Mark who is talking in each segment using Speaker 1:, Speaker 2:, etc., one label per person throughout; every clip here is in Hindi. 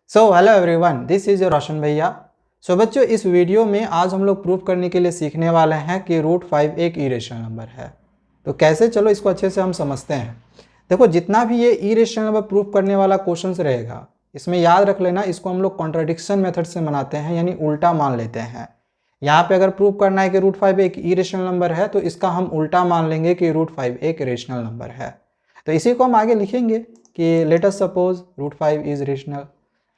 Speaker 1: So hello everyone, this is your Roshan भैया। सो बच्चों, इस वीडियो में आज हम लोग प्रूव करने के लिए सीखने वाले हैं कि √5 एक इरेशनल नंबर है। तो कैसे, चलो इसको अच्छे से हम समझते हैं। देखो, जितना भी ये इरेशनल नंबर प्रूव करने वाला क्वेश्चन रहेगा, इसमें याद रख लेना, इसको हम लोग कॉन्ट्राडिक्शन मेथड से बनाते हैं, यानी उल्टा मान लेते हैं। यहाँ पे अगर प्रूव करना है कि √5 एक इरेशनल नंबर है, तो इसका हम उल्टा मान लेंगे कि √5 एक रेशनल नंबर है। तो इसी को हम आगे लिखेंगे कि let us suppose √5 is rational.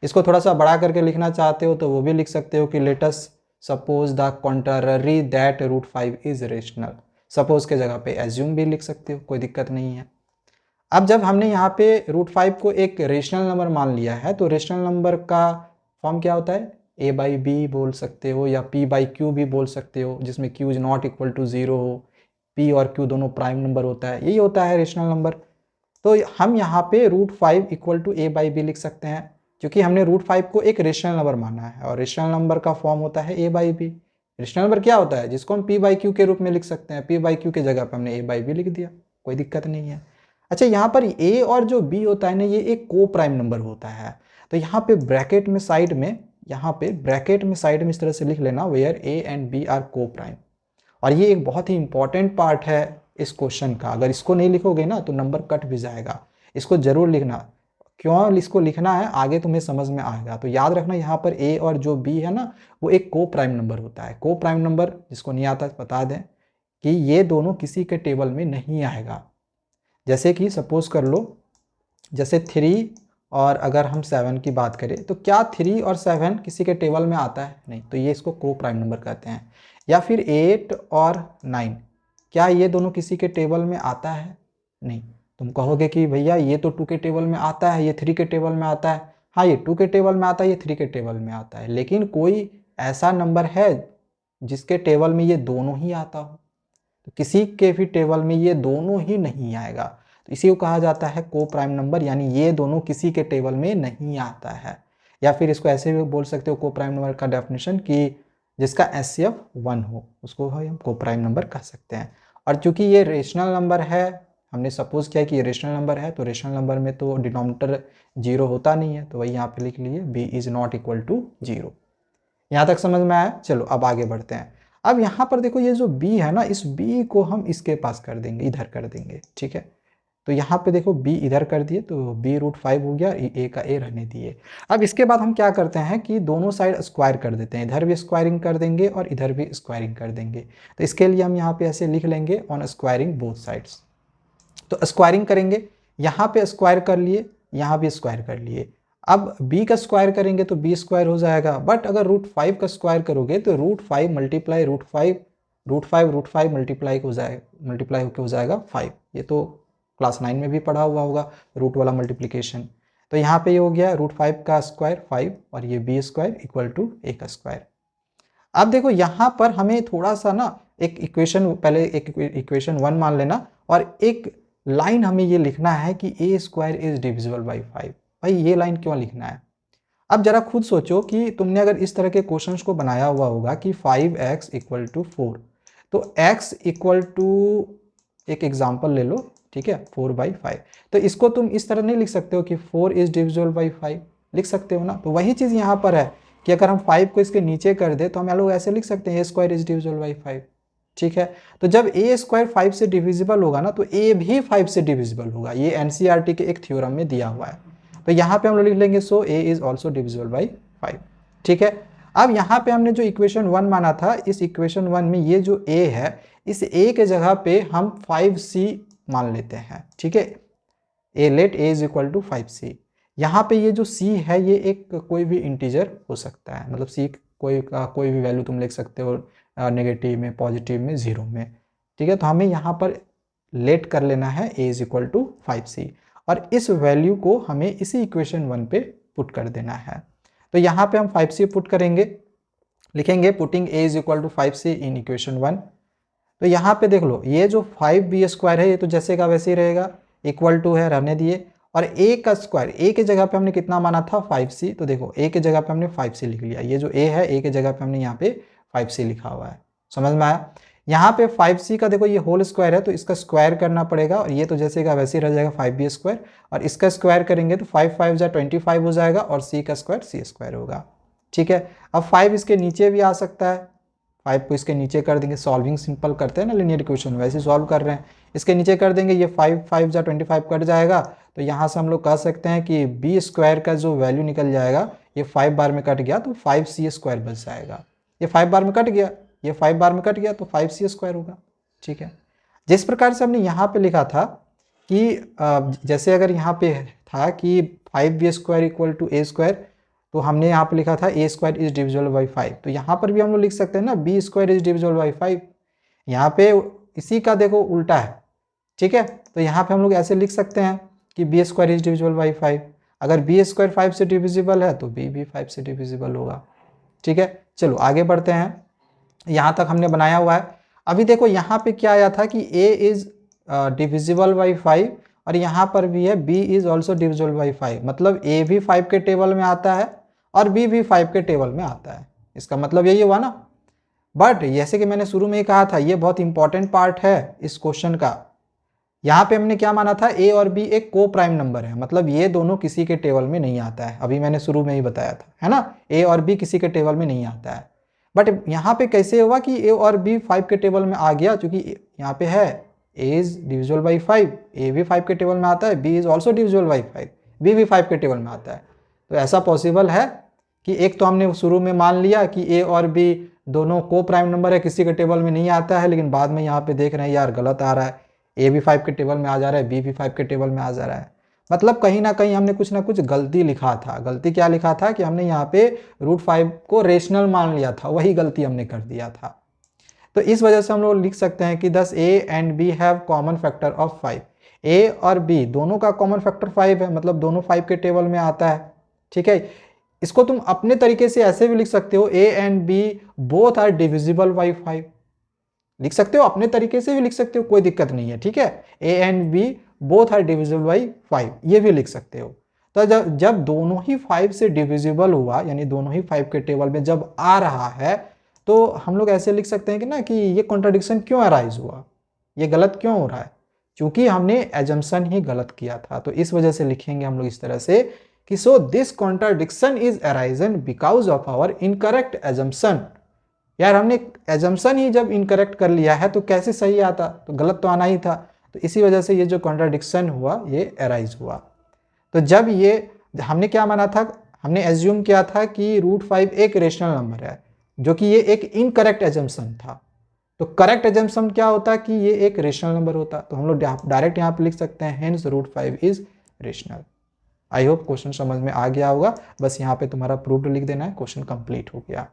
Speaker 1: इसको थोड़ा सा बड़ा करके लिखना चाहते हो तो वो भी लिख सकते हो कि let us suppose the contrary that √5 is rational. Suppose के जगह पे एज्यूम भी लिख सकते हो, कोई दिक्कत नहीं है। अब जब हमने यहाँ पे √5 को एक रेशनल नंबर मान लिया है, तो रेशनल नंबर का फॉर्म क्या होता है? a/b बोल सकते हो या p/q भी बोल सकते हो, जिसमें q is not equal to 0 हो, p और q दोनों प्राइम नंबर होता है, यही होता है रेशनल नंबर। तो हम यहाँ पे √5 इक्वल टू a/b लिख सकते हैं, क्योंकि हमने √5 को एक रेशनल नंबर माना है, और रेशनल नंबर का फॉर्म होता है a/b। रेशनल नंबर क्या होता है? जिसको हम p/q के रूप में लिख सकते हैं। p/q के जगह पे हमने a/b लिख दिया, कोई दिक्कत नहीं है। अच्छा, यहाँ पर a और जो b होता है ना, ये एक को प्राइम नंबर होता है। तो यहाँ पे ब्रैकेट में साइड में, यहाँ पे ब्रैकेट में साइड में इस तरह से लिख लेना, where a and b are coprime. और ये एक बहुत ही इंपॉर्टेंट पार्ट है इस क्वेश्चन का। अगर इसको नहीं लिखोगे ना तो नंबर कट भी जाएगा। इसको जरूर लिखना। क्यों इसको लिखना है आगे तुम्हें समझ में आएगा। तो याद रखना, यहाँ पर ए और जो बी है ना, वो एक को प्राइम नंबर होता है। को प्राइम नंबर जिसको नहीं आता बता दें कि ये दोनों किसी के टेबल में नहीं आएगा। जैसे कि सपोज कर लो, जैसे 3 और अगर हम 7 की बात करें, तो क्या 3 और 7 किसी के टेबल में आता है? नहीं, तो ये इसको को प्राइम नंबर कहते हैं। या फिर 8 और 9, क्या ये दोनों किसी के टेबल में आता है? नहीं। तुम कहोगे कि भैया ये तो 2 के टेबल में आता है, ये 3 के टेबल में आता है। हाँ, ये 2 के टेबल में आता है, ये 3 के टेबल में आता है, लेकिन कोई ऐसा नंबर है जिसके टेबल में ये दोनों ही आता हो? तो किसी के भी टेबल में ये दोनों ही नहीं आएगा। तो इसी को कहा जाता है को प्राइम नंबर, यानी ये दोनों किसी के टेबल में नहीं आता है। या फिर इसको ऐसे भी बोल सकते हो को प्राइम नंबर का डेफिनेशन, कि जिसका HCF 1 हो उसको हम को प्राइम नंबर कह सकते हैं। और चूंकि ये रेशनल नंबर है, हमने सपोज किया कि ये रेशनल नंबर है, तो रेशनल नंबर में तो डिनोमिनेटर 0 होता नहीं है, तो वही यहाँ पे लिख लिए b is not equal to 0। यहाँ तक समझ में आया? चलो अब आगे बढ़ते हैं। अब यहाँ पर देखो, ये जो b है ना, इस b को हम इसके पास कर देंगे, इधर कर देंगे, ठीक है। तो यहाँ पे देखो b इधर कर दिए, तो b √5 हो गया, a का a रहने दिए। अब इसके बाद हम क्या करते हैं कि दोनों साइड स्क्वायर कर देते हैं, इधर भी स्क्वायरिंग कर देंगे और इधर भी स्क्वायरिंग कर देंगे। तो इसके लिए हम यहाँ पे ऐसे लिख लेंगे, ऑन स्क्वायरिंग बोथ साइड्स। तो स्क्वायरिंग करेंगे, यहाँ पे स्क्वायर कर लिए, यहाँ भी स्क्वायर कर लिए। अब b का स्क्वायर करेंगे तो b स्क्वायर हो जाएगा, बट अगर √5 का स्क्वायर करोगे तो √5 मल्टीप्लाई √5 मल्टीप्लाई हो जाएगा, मल्टीप्लाई होकर हो जाएगा 5। ये तो क्लास 9 में भी पढ़ा हुआ होगा, रूट वाला मल्टीप्लिकेशन। तो यहाँ पे ये हो गया √5 का स्क्वायर 5, और ये b square equal to a का स्क्वायर। अब देखो, यहाँ पर हमें थोड़ा सा ना एक इक्वेशन, पहले एक इक्वेशन 1 मान लेना, और एक लाइन हमें ये लिखना है कि a square is divisible by 5। भाई ये लाइन क्यों लिखना है? अब जरा खुद सोचो कि तुमने अगर इस तरह के क्वेश्चंस को बनाया हुआ होगा कि 5x इक्वल टू 4, तो x इक्वल टू, एक एग्जाम्पल ले लो, ठीक है, 4/5। तो इसको तुम इस तरह नहीं लिख सकते हो कि 4 इज डिविजिबल बाई 5, लिख सकते हो ना? तो वही चीज़ यहाँ पर है कि अगर हम 5 को इसके नीचे कर दे तो हम लोग ऐसे लिख सकते हैं a square is divisible by 5, ठीक है। तो जब a स्क्वायर 5 से डिविजिबल होगा ना, तो a भी 5 से डिविजिबल होगा। ये NCERT के एक थ्योरम में दिया हुआ है। तो यहाँ पे हम लोग लिख लेंगे सो a is also divisible by 5, ठीक है। अब यहाँ पे हमने जो इक्वेशन 1 माना था, इस इक्वेशन 1 में ये जो a है, इस a के जगह पे हम 5c मान लेते हैं, ठीक है। a let a is equal to 5c। यहाँ पे ये जो c है, ये एक कोई भी इंटीजर हो सकता है, मतलब c कोई भी वैल्यू तुम लिख सकते हो, नेगेटिव में, पॉजिटिव में, 0 में, ठीक है। तो हमें यहाँ पर लेट कर लेना है a is equal to 5c, और इस वैल्यू को हमें इसी इक्वेशन 1 पे पुट कर देना है। तो यहाँ पे हम 5c पुट करेंगे, लिखेंगे putting a is equal to 5c in equation 1। तो यहाँ पे देख लो, ये जो 5b स्क्वायर है ये तो जैसे का वैसे ही रहेगा, इक्वल टू है, रहने दिए। और a का स्क्वायर, a के जगह पे हमने कितना माना था? 5c। तो देखो a के जगह पे हमने 5c लिख लिया, ये जो a है a के जगह पे हमने यहाँ पे 5c लिखा हुआ है। समझ में आया? यहाँ पे 5c का देखो ये होल स्क्वायर है तो इसका स्क्वायर करना पड़ेगा, और ये तो जैसे का वैसे ही रह जाएगा 5b स्क्वायर, और इसका स्क्वायर करेंगे तो 5 5 जा 25 हो जाएगा, और c का स्क्वायर c स्क्वायर होगा। ठीक है, अब 5 इसके नीचे भी आ सकता है, 5 को इसके नीचे कर देंगे, सॉल्विंग सिंपल करते हैं ना लीनियर इक्वेशन, वैसे सॉल्व कर रहे हैं, इसके नीचे कर देंगे, ये 5 5 जा 25 कट जाएगा, तो यहाँ से हम लोग कह सकते हैं कि b स्क्वायर का जो वैल्यू निकल जाएगा ये 5 बार में कट गया तो 5c स्क्वायर बच जाएगा। ये 5 बार में कट गया, ये 5 बार में कट गया तो 5c स्क्वायर होगा। ठीक है, जिस प्रकार से हमने यहाँ पे लिखा था कि जैसे अगर यहाँ पे था कि 5b square equal to a square, तो हमने यहाँ पे लिखा था a square is divisible by 5, तो यहाँ पर भी हम लोग लिख सकते हैं ना b square is divisible by 5। यहाँ पे इसी का देखो उल्टा है। ठीक है, तो यहाँ पे हम लोग ऐसे लिख सकते हैं कि b square is divisible by 5। अगर b स्क्वायर 5 से डिविजिबल है तो b भी 5 से डिविजिबल होगा। ठीक है, चलो आगे बढ़ते हैं, यहाँ तक हमने बनाया हुआ है। अभी देखो यहाँ पे क्या आया था कि a इज डिविजिबल बाई 5, और यहाँ पर भी है b is also divisible by 5, मतलब a भी 5 के टेबल में आता है और b भी 5 के टेबल में आता है। इसका मतलब यही हुआ ना। बट जैसे कि मैंने शुरू में ही कहा था, ये बहुत इंपॉर्टेंट पार्ट है इस क्वेश्चन का। यहाँ पे हमने क्या माना था, a और b एक को प्राइम नंबर है, मतलब ये दोनों किसी के टेबल में नहीं आता है, अभी मैंने शुरू में ही बताया था, है ना, a और b किसी के टेबल में नहीं आता है। बट यहाँ पे कैसे हुआ कि a और b 5 के टेबल में आ गया, क्योंकि यहाँ पे है a is divisible by 5, a भी 5 के टेबल में आता है, b is also divisible by 5, b भी 5 के टेबल में आता है। तो ऐसा पॉसिबल है कि एक तो हमने शुरू में मान लिया कि a और b दोनों को प्राइम नंबर है, किसी के टेबल में नहीं आता है, लेकिन बाद में यहाँ पे देख रहे हैं यार गलत आ रहा है, a भी 5 के टेबल में आ जा रहा है, b भी 5 के टेबल में आ जा रहा है, मतलब कहीं ना कहीं हमने कुछ ना कुछ गलती लिखा था। गलती क्या लिखा था कि हमने यहाँ पे √5 को रेशनल मान लिया था, वही गलती हमने कर दिया था। तो इस वजह से हम लोग लिख सकते हैं कि दस a and b have common factor of 5, a और b दोनों का कॉमन फैक्टर 5 है, मतलब दोनों 5 के टेबल में आता है। ठीक है, इसको तुम अपने तरीके से ऐसे भी लिख सकते हो, a and b both are divisible by 5, लिख सकते हो, अपने तरीके से भी लिख सकते हो, कोई दिक्कत नहीं है। ठीक है, a and b both are divisible by 5, ये भी लिख सकते हो। तो जब दोनों ही 5 से डिविजिबल हुआ, यानी दोनों ही 5 के टेबल में जब आ रहा है, तो हम लोग ऐसे लिख सकते हैं कि ना कि ये कॉन्ट्राडिक्शन क्यों अराइज हुआ, ये गलत क्यों हो रहा है, क्योंकि हमने एजम्पशन ही गलत किया था। तो इस वजह से लिखेंगे हम लोग इस तरह से कि so this contradiction is arisen because of our incorrect assumption. यार हमने एजम्पशन ही जब इनकरेक्ट कर लिया है तो कैसे सही आता, तो गलत तो आना ही था। तो इसी वजह से ये जो कॉन्ट्राडिक्शन हुआ ये अराइज हुआ। तो जब ये हमने क्या माना था, हमने एज्यूम किया था कि √5 एक रेशनल नंबर है, जो कि ये एक इनकरेक्ट एजम्पशन था। तो करेक्ट एजम्पशन क्या होता कि ये एक रेशनल नंबर होता, तो हम लोग डायरेक्ट यहाँ पे लिख सकते हैं hence √5 is rational. I hope question समझ में आ गया होगा, बस यहाँ पे तुम्हारा प्रूव्ड लिख देना है, क्वेश्चन कंप्लीट हो गया।